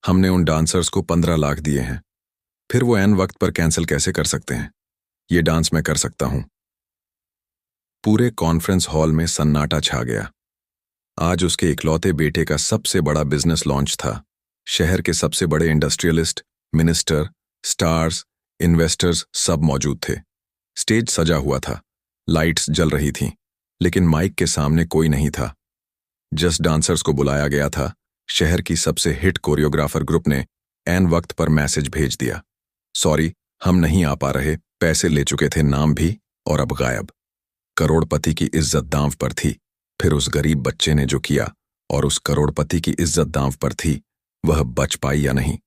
हमने उन डांसर्स को 15 लाख दिए हैं, फिर वो ऐन वक्त पर कैंसिल कैसे कर सकते हैं? ये डांस मैं कर सकता हूं। पूरे कॉन्फ्रेंस हॉल में सन्नाटा छा गया। आज उसके इकलौते बेटे का सबसे बड़ा बिजनेस लॉन्च था। शहर के सबसे बड़े इंडस्ट्रियलिस्ट, मिनिस्टर, स्टार्स, इन्वेस्टर्स सब मौजूद थे। स्टेज सजा हुआ था, लाइट्स जल रही थीं, लेकिन माइक के सामने कोई नहीं था। जस्ट डांसर्स को बुलाया गया था। शहर की सबसे हिट कोरियोग्राफर ग्रुप ने ऐन वक्त पर मैसेज भेज दिया, सॉरी, हम नहीं आ पा रहे, पैसे ले चुके थे, नाम भी, और अब गायब। करोड़पति की इज्जत दांव पर थी। फिर उस गरीब बच्चे ने जो किया, और उस करोड़पति की इज्जत दांव पर थी, वह बच पाई या नहीं,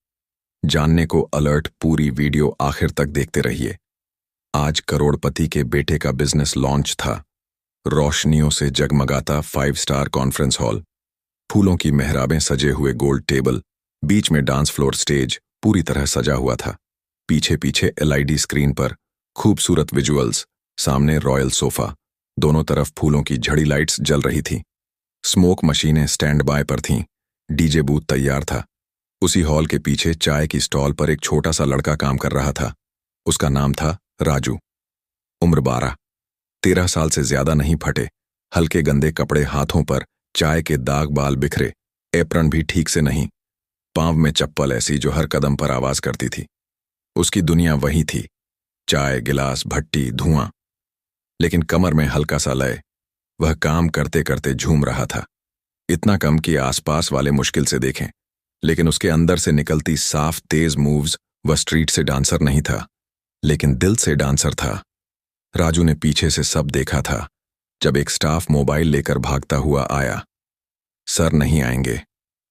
जानने को अलर्ट पूरी वीडियो आखिर तक देखते रहिए। आज करोड़पति के बेटे का बिजनेस लॉन्च था। रोशनियों से जगमगाता 5 स्टार कॉन्फ्रेंस हॉल, फूलों की मेहराबें सजे हुए गोल्ड टेबल, बीच में डांस फ्लोर, स्टेज पूरी तरह सजा हुआ था। पीछे पीछे एलईडी स्क्रीन पर खूबसूरत विजुअल्स, सामने रॉयल सोफा, दोनों तरफ फूलों की झड़ी लाइट्स जल रही थी। स्मोक मशीनें स्टैंड बाय पर थीं, डीजे बूथ तैयार था। उसी हॉल के पीछे चाय की स्टॉल पर एक छोटा सा लड़का काम कर रहा था। उसका नाम था राजू। उम्र 12, 13 साल से ज्यादा नहीं फटे, हल्के गंदे कपड़े, हाथों पर चाय के दाग, बाल बिखरे, एप्रन भी ठीक से नहीं, पांव में चप्पल ऐसी जो हर कदम पर आवाज करती थी। उसकी दुनिया वही थी, चाय, गिलास, भट्टी, धुआं, लेकिन कमर में हल्का सा लय। वह काम करते करते झूम रहा था, इतना कम कि आसपास वाले मुश्किल से देखें, लेकिन उसके अंदर से निकलती साफ तेज मूव्स। वह स्ट्रीट से डांसर नहीं था, लेकिन दिल से डांसर था। राजू ने पीछे से सब देखा था जब एक स्टाफ मोबाइल लेकर भागता हुआ आया। सर नहीं आएंगे,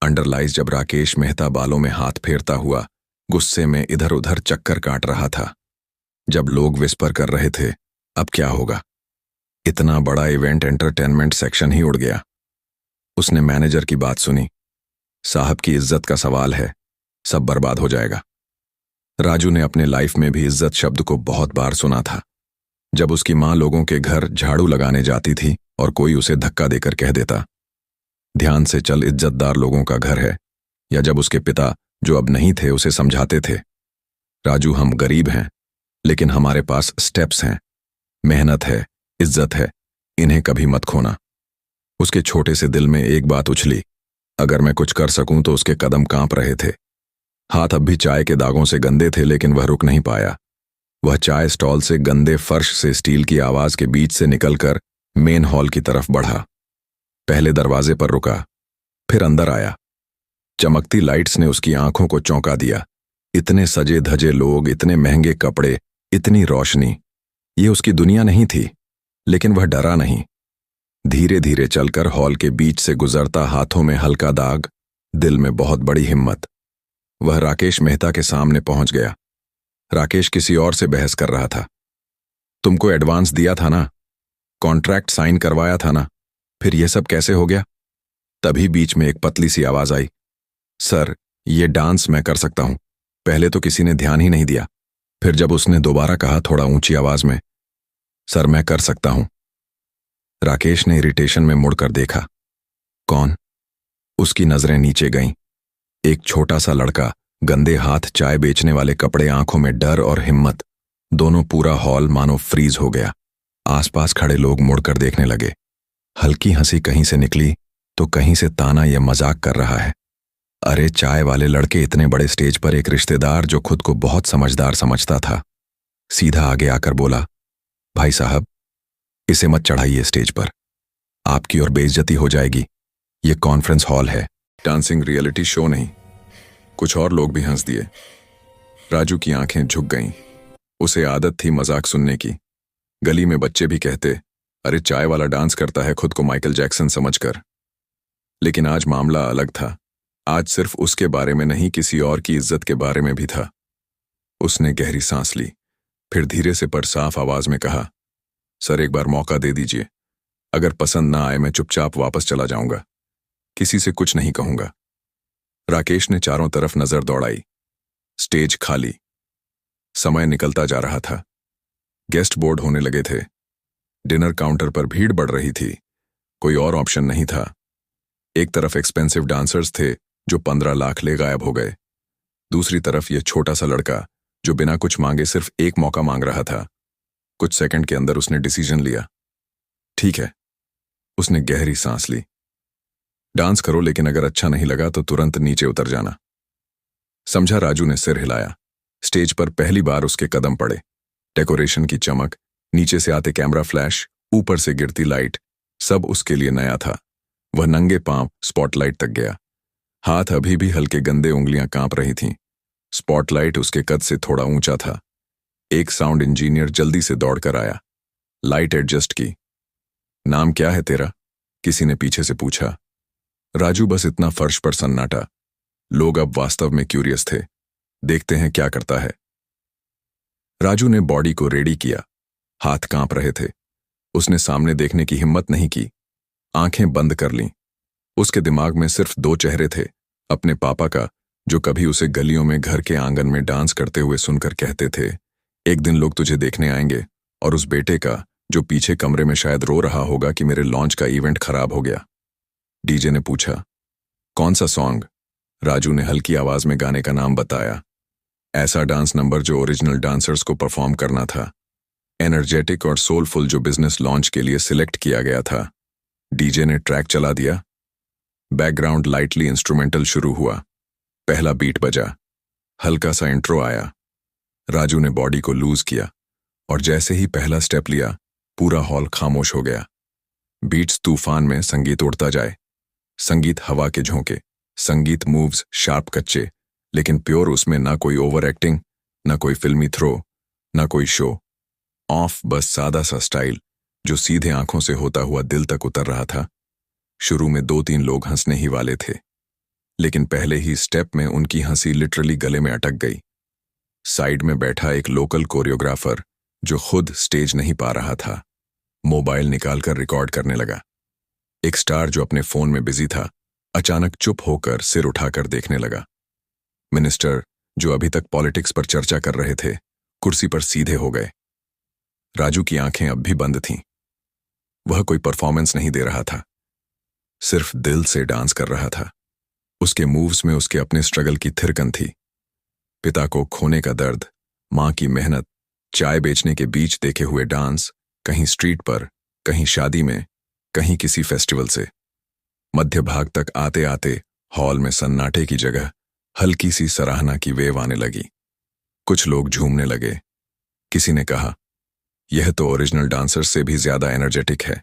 अंडरलाइज जब राकेश मेहता बालों में हाथ फेरता हुआ गुस्से में इधर उधर चक्कर काट रहा था। जब लोग विस्पर कर रहे थे, अब क्या होगा? इतना बड़ा इवेंट, एंटरटेनमेंट सेक्शन ही उड़ गया। उसने मैनेजर की बात सुनी, साहब की इज्जत का सवाल है, सब बर्बाद हो जाएगा। राजू ने अपने लाइफ में भी इज्जत शब्द को बहुत बार सुना था। जब उसकी माँ लोगों के घर झाड़ू लगाने जाती थी और कोई उसे धक्का देकर कह देता, ध्यान से चल, इज्जतदार लोगों का घर है, या जब उसके पिता, जो अब नहीं थे, उसे समझाते थे, राजू हम गरीब हैं, लेकिन हमारे पास स्टेप्स हैं, मेहनत है, इज्जत है, इन्हें कभी मत खोना। उसके छोटे से दिल में एक बात उछली, अगर मैं कुछ कर सकूं तो। उसके कदम कांप रहे थे, हाथ अब भी चाय के दागों से गंदे थे, लेकिन वह रुक नहीं पाया। वह चाय स्टॉल से गंदे फर्श से स्टील की आवाज के बीच से निकलकर मेन हॉल की तरफ बढ़ा। पहले दरवाजे पर रुका, फिर अंदर आया। चमकती लाइट्स ने उसकी आंखों को चौंका दिया। इतने सजे धजे लोग, इतने महंगे कपड़े, इतनी रोशनी, ये उसकी दुनिया नहीं थी। लेकिन वह डरा नहीं। धीरे धीरे चलकर हॉल के बीच से गुजरता, हाथों में हल्का दाग, दिल में बहुत बड़ी हिम्मत। वह राकेश मेहता के सामने पहुंच गया। राकेश किसी और से बहस कर रहा था। तुमको एडवांस दिया था ना, कॉन्ट्रैक्ट साइन करवाया था ना, फिर यह सब कैसे हो गया? तभी बीच में एक पतली सी आवाज आई, सर, ये डांस मैं कर सकता हूं। पहले तो किसी ने ध्यान ही नहीं दिया, फिर जब उसने दोबारा कहा थोड़ा ऊंची आवाज में, सर मैं कर सकता हूं। राकेश ने इरिटेशन में मुड़कर देखा। कौन? उसकी नजरें नीचे गईं। एक छोटा सा लड़का, गंदे हाथ, चाय बेचने वाले कपड़े, आंखों में डर और हिम्मत, दोनों। पूरा हॉल मानो फ्रीज हो गया। आसपास खड़े लोग मुड़कर देखने लगे। हल्की हंसी कहीं से निकली तो कहीं से ताना, यह मजाक कर रहा है। अरे चाय वाले लड़के, इतने बड़े स्टेज पर एक रिश्तेदार जो खुद को बहुत समझदार समझता था, सीधा आगे आकर बोला, भाई साहब, इसे मत चढ़ाइए स्टेज पर, आपकी और बेइज्जती हो जाएगी। ये कॉन्फ्रेंस हॉल है, डांसिंग रियलिटी शो नहीं। कुछ और लोग भी हंस दिए। राजू की आंखें झुक गईं। उसे आदत थी मजाक सुनने की। गली में बच्चे भी कहते, अरे चाय वाला डांस करता है खुद को माइकल जैक्सन समझकर। लेकिन आज मामला अलग था। आज सिर्फ उसके बारे में नहीं, किसी और की इज्जत के बारे में भी था। उसने गहरी सांस ली, फिर धीरे से पर साफ आवाज में कहा, सर एक बार मौका दे दीजिए। अगर पसंद ना आए मैं चुपचाप वापस चला जाऊंगा, किसी से कुछ नहीं कहूंगा। राकेश ने चारों तरफ नजर दौड़ाई। स्टेज खाली, समय निकलता जा रहा था। गेस्ट बोर्ड होने लगे थे। डिनर काउंटर पर भीड़ बढ़ रही थी। कोई और ऑप्शन नहीं था। एक तरफ एक्सपेंसिव डांसर्स थे जो 15 लाख ले गायब हो गए, दूसरी तरफ यह छोटा सा लड़का जो बिना कुछ मांगे सिर्फ एक मौका मांग रहा था। कुछ सेकंड के अंदर उसने डिसीजन लिया। ठीक है, उसने गहरी सांस ली। डांस करो, लेकिन अगर अच्छा नहीं लगा तो तुरंत नीचे उतर जाना, समझा। राजू ने सिर हिलाया। स्टेज पर पहली बार उसके कदम पड़े। डेकोरेशन की चमक, नीचे से आते कैमरा फ्लैश, ऊपर से गिरती लाइट, सब उसके लिए नया था। वह नंगे पांव स्पॉटलाइट तक गया। हाथ अभी भी हल्के गंदे, उंगलियां कांप रही थीं। स्पॉटलाइट उसके कद से थोड़ा ऊंचा था। एक साउंड इंजीनियर जल्दी से दौड़कर आया। लाइट एडजस्ट की। नाम क्या है तेरा? किसी ने पीछे से पूछा। राजू, बस इतना। फर्श पर सन्नाटा। लोग अब वास्तव में क्यूरियस थे। देखते हैं क्या करता है। राजू ने बॉडी को रेडी किया। हाथ कांप रहे थे। उसने सामने देखने की हिम्मत नहीं की। आंखें बंद कर लीं। उसके दिमाग में सिर्फ दो चेहरे थे। अपने पापा का, जो कभी उसे गलियों में, घर के आंगन में डांस करते हुए सुनकर कहते थे, एक दिन लोग तुझे देखने आएंगे, और उस बेटे का, जो पीछे कमरे में शायद रो रहा होगा कि मेरे लॉन्च का इवेंट खराब हो गया। डीजे ने पूछा, कौन सा सॉन्ग? राजू ने हल्की आवाज में गाने का नाम बताया। ऐसा डांस नंबर जो ओरिजिनल डांसर्स को परफॉर्म करना था। एनर्जेटिक और सोलफुल, जो बिजनेस लॉन्च के लिए सिलेक्ट किया गया था। डीजे ने ट्रैक चला दिया। बैकग्राउंड लाइटली इंस्ट्रूमेंटल शुरू हुआ। पहला बीट बजा। हल्का सा इंट्रो आया। राजू ने बॉडी को लूज किया, और जैसे ही पहला स्टेप लिया, पूरा हॉल खामोश हो गया। बीट्स तूफान में, संगीत उड़ता जाए। संगीत हवा के झोंके, संगीत मूव्स शार्प कच्चे, लेकिन प्योर। उसमें ना कोई ओवर एक्टिंग, ना कोई फिल्मी थ्रो, ना कोई शो ऑफ, बस सादा सा स्टाइल जो सीधे आंखों से होता हुआ दिल तक उतर रहा था। शुरू में 2-3 लोग हंसने ही वाले थे, लेकिन पहले ही स्टेप में उनकी हंसी लिटरली गले में अटक गई। साइड में बैठा एक लोकल कोरियोग्राफर, जो खुद स्टेज नहीं पा रहा था, मोबाइल निकालकर रिकॉर्ड करने लगा। एक स्टार जो अपने फोन में बिजी था, अचानक चुप होकर सिर उठाकर देखने लगा। मिनिस्टर, जो अभी तक पॉलिटिक्स पर चर्चा कर रहे थे, कुर्सी पर सीधे हो गए। राजू की आंखें अब भी बंद थीं। वह कोई परफॉर्मेंस नहीं दे रहा था, सिर्फ दिल से डांस कर रहा था। उसके मूव्स में उसके अपने स्ट्रगल की थिरकन थी। पिता को खोने का दर्द, मां की मेहनत, चाय बेचने के बीच देखे हुए डांस, कहीं स्ट्रीट पर, कहीं शादी में, कहीं किसी फेस्टिवल से। मध्य भाग तक आते आते हॉल में सन्नाटे की जगह हल्की सी सराहना की वेव आने लगी। कुछ लोग झूमने लगे। किसी ने कहा, यह तो ओरिजिनल डांसर से भी ज्यादा एनर्जेटिक है,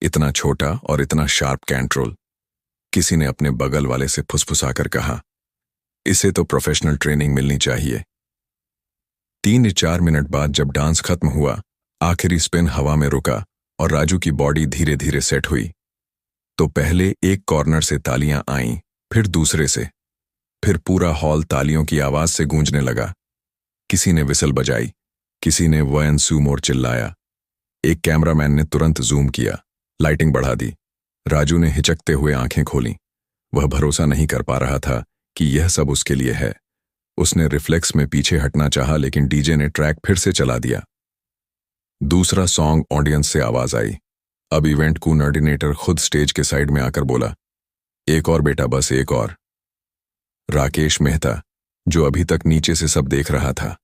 इतना छोटा और इतना शार्प कंट्रोल। किसी ने अपने बगल वाले से फुसफुसाकर कहा, इसे तो प्रोफेशनल ट्रेनिंग मिलनी चाहिए। 3-4 मिनट बाद जब डांस खत्म हुआ, आखिरी स्पिन हवा में रुका और राजू की बॉडी धीरे धीरे सेट हुई, तो पहले एक कॉर्नर से तालियां आईं, फिर दूसरे से, फिर पूरा हॉल तालियों की आवाज से गूंजने लगा। किसी ने विसल बजाई, किसी ने वयन सूमोर चिल्लाया। एक कैमरामैन ने तुरंत जूम किया, लाइटिंग बढ़ा दी। राजू ने हिचकते हुए आंखें खोलीं। वह भरोसा नहीं कर पा रहा था कि यह सब उसके लिए है। उसने रिफ्लेक्स में पीछे हटना चाहा, लेकिन डीजे ने ट्रैक फिर से चला दिया। दूसरा सॉन्ग ऑडियंस से आवाज आई। अब इवेंट कोऑर्डिनेटर खुद स्टेज के साइड में आकर बोला, एक और बेटा, बस एक और। राकेश मेहता, जो अभी तक नीचे से सब देख रहा था,